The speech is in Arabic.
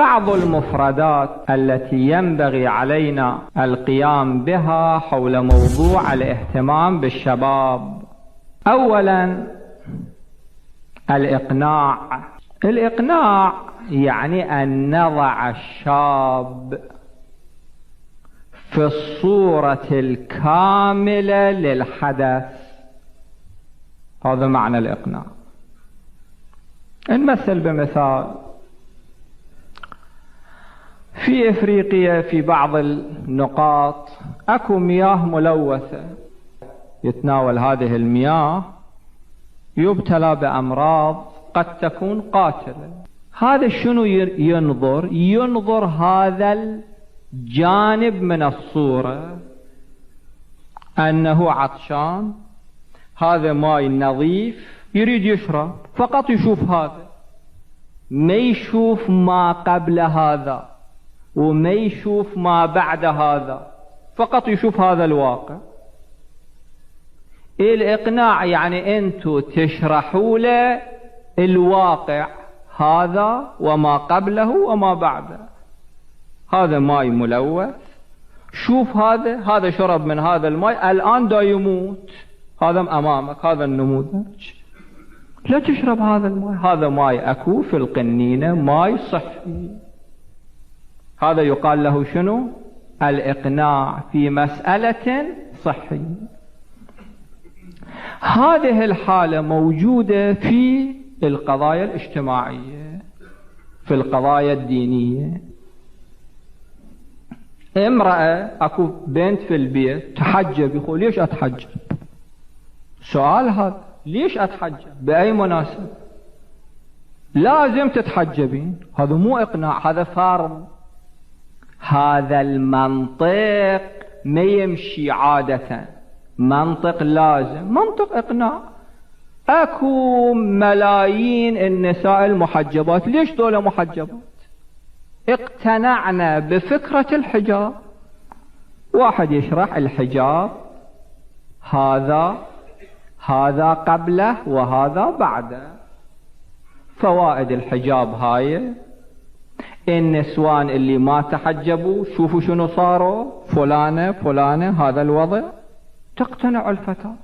بعض المفردات التي ينبغي علينا القيام بها حول موضوع الاهتمام بالشباب. أولا الإقناع. الإقناع يعني أن نضع الشاب في الصورة الكاملة للحدث، هذا معنى الإقناع. نمثل بمثال: في إفريقيا في بعض النقاط أكو مياه ملوثة، يتناول هذه المياه يبتلى بأمراض قد تكون قاتلة. هذا شنو ينظر هذا الجانب من الصورة، أنه عطشان، هذا ماء نظيف يريد يشرب، فقط يشوف هذا، ما يشوف ما قبل هذا وما يشوف ما بعد هذا، فقط يشوف هذا الواقع. الإقناع يعني أنتوا تشرحوا له الواقع هذا وما قبله وما بعده. هذا ماء ملوث، شوف هذا شرب من هذا الماء، الآن دا يموت، هذا أمامك، هذا النموذج، لا تشرب هذا الماء، هذا ماء أكو في القنينة، ماء صحي. هذا يقال له شنو؟ الإقناع في مسألة صحية. هذه الحالة موجودة في القضايا الاجتماعية، في القضايا الدينية. امرأة أكو بنت في البيت تحجب، يقول ليش أتحجب؟ سؤال هذا، ليش أتحجب؟ بأي مناسبة؟ لازم تتحجبين. هذا مو إقناع، هذا فرض. هذا المنطق ما يمشي عادة، منطق لازم، منطق إقناع. أكو ملايين النساء المحجبات، ليش دول محجبات؟ اقتنعنا بفكرة الحجاب. واحد يشرح الحجاب، هذا قبله وهذا بعده، فوائد الحجاب هاي. النسوان اللي ما تحجبوا شوفوا شنو صاروا، فلانة هذا الوضع. تقتنع الفتاة.